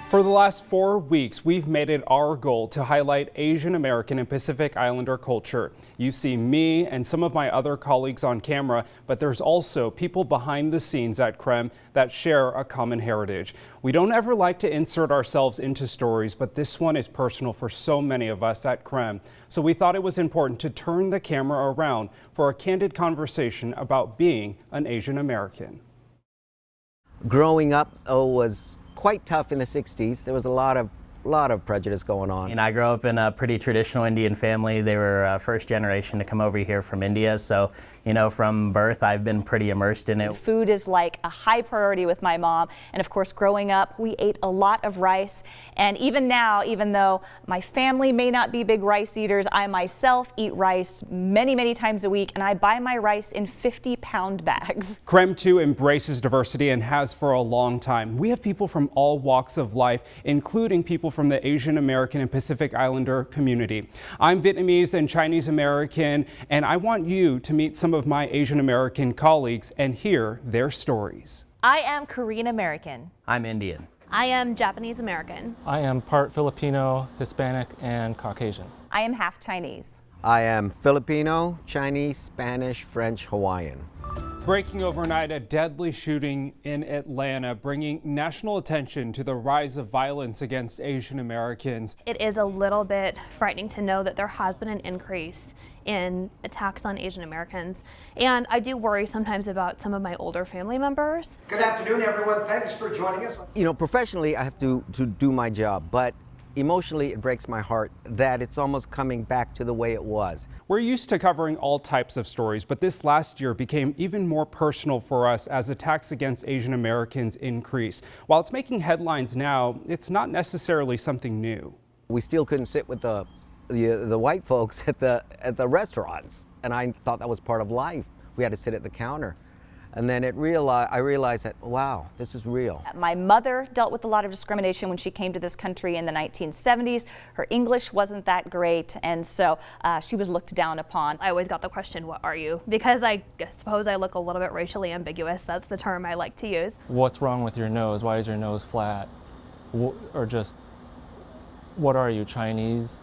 For the last 4 weeks, we've made it our goal to highlight Asian American and Pacific Islander culture. You see me and some of my other colleagues on camera, but there's also people behind the scenes at KREM that share a common heritage. We don't ever like to insert ourselves into stories, but this one is personal for so many of us at KREM. So we thought it was important to turn the camera around for a candid conversation about being an Asian American. Growing up was quite tough in the 60s. There was a lot of prejudice going on. And I grew up in a pretty traditional Indian family. They were first generation to come over here from India. So, you know, from birth, I've been pretty immersed in it. Food is like a high priority with my mom. And of course, growing up, we ate a lot of rice. And even now, even though my family may not be big rice eaters, I myself eat rice many, many times a week. And I buy my rice in 50-pound bags. KREM too embraces diversity and has for a long time. We have people from all walks of life, including people from the Asian American and Pacific Islander community. I'm Vietnamese and Chinese American, and I want you to meet some of my Asian American colleagues and hear their stories. I am Korean American. I'm Indian. I am Japanese American. I am part Filipino, Hispanic, and Caucasian. I am half Chinese. I am Filipino, Chinese, Spanish, French, Hawaiian. Breaking overnight, a deadly shooting in Atlanta, bringing national attention to the rise of violence against Asian Americans. It is a little bit frightening to know that there has been an increase in attacks on Asian Americans. And I do worry sometimes about some of my older family members. Good afternoon, everyone. Thanks for joining us. You know, professionally, I have to do my job, but emotionally, it breaks my heart that it's almost coming back to the way it was. We're used to covering all types of stories, but this last year became even more personal for us as attacks against Asian Americans increased. While it's making headlines now, it's not necessarily something new. We still couldn't sit with the white folks at the restaurants, and I thought that was part of life. We had to sit at the counter. And then I realized that, wow, this is real. My mother dealt with a lot of discrimination when she came to this country in the 1970s. Her English wasn't that great, and so she was looked down upon. I always got the question, what are you? Because I suppose I look a little bit racially ambiguous. That's the term I like to use. What's wrong with your nose? Why is your nose flat? Or just, what are you, Chinese?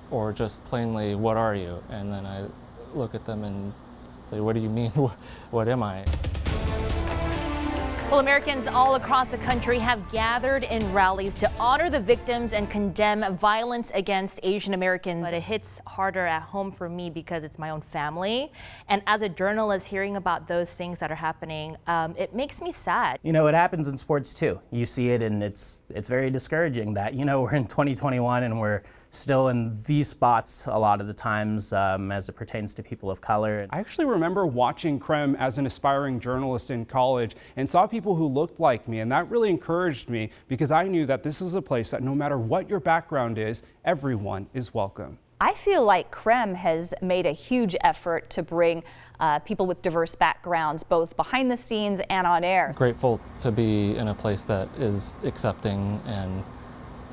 Or just plainly, what are you? And then I look at them and say, what do you mean? What am I? Well, Americans all across the country have gathered in rallies to honor the victims and condemn violence against Asian Americans. But it hits harder at home for me because it's my own family. And as a journalist, hearing about those things that are happening, it makes me sad. You know, it happens in sports too. You see it, and it's very discouraging that, you know, we're in 2021 and we're still in these spots a lot of the times as it pertains to people of color. I actually remember watching KREM as an aspiring journalist in college and saw people who looked like me, and that really encouraged me because I knew that this is a place that no matter what your background is, everyone is welcome. I feel like KREM has made a huge effort to bring people with diverse backgrounds, both behind the scenes and on air. Grateful to be in a place that is accepting and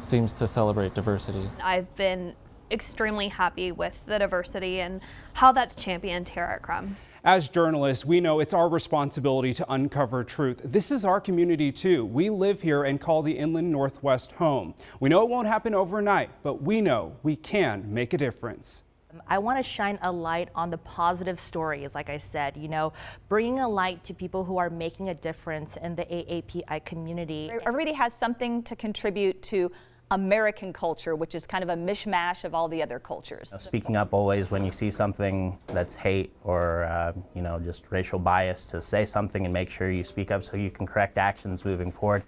seems to celebrate diversity. I've been extremely happy with the diversity and how that's championed here at KREM. As journalists, we know it's our responsibility to uncover truth. This is our community too. We live here and call the Inland Northwest home. We know it won't happen overnight, but we know we can make a difference. I want to shine a light on the positive stories, like I said, you know, bringing a light to people who are making a difference in the AAPI community. Everybody has something to contribute to American culture, which is kind of a mishmash of all the other cultures. Speaking up always when you see something that's hate or, you know, just racial bias, to say something and make sure you speak up so you can correct actions moving forward.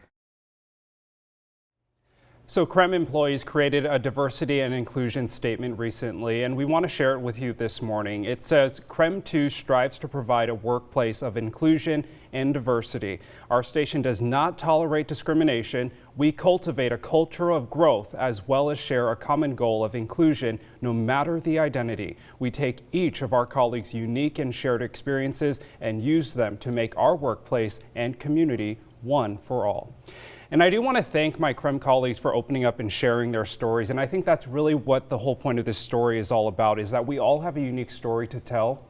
So KREM employees created a diversity and inclusion statement recently, and we want to share it with you this morning. It says, KREM too strives to provide a workplace of inclusion and diversity. Our station does not tolerate discrimination. We cultivate a culture of growth as well as share a common goal of inclusion no matter the identity. We take each of our colleagues' unique and shared experiences and use them to make our workplace and community one for all. And I do want to thank my KREM colleagues for opening up and sharing their stories. And I think that's really what the whole point of this story is all about, is that we all have a unique story to tell.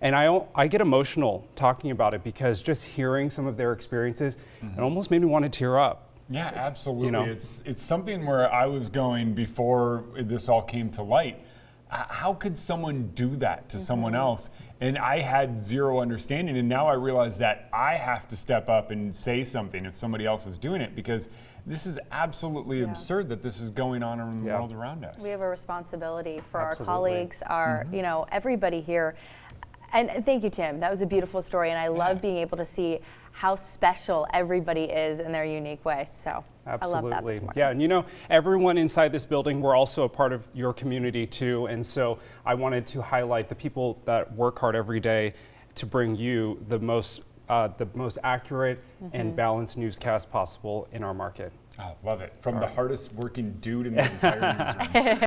And I get emotional talking about it because just hearing some of their experiences, it almost made me want to tear up. Yeah, absolutely. You know? It's something where I was going before this all came to light. How could someone do that to someone else? And I had zero understanding, and now I realize that I have to step up and say something if somebody else is doing it, because this is absolutely absurd that this is going on in the world around us. We have a responsibility for Absolutely. our colleagues, our you know, everybody here. And thank you, Tim. That was a beautiful story, and I love being able to see how special everybody is in their unique way. So Absolutely. I love that this morning. Yeah, and you know, everyone inside this building, we're also a part of your community too. And so I wanted to highlight the people that work hard every day to bring you the most accurate and balanced newscast possible in our market. I love it. From the hardest working dude in the entire newsroom.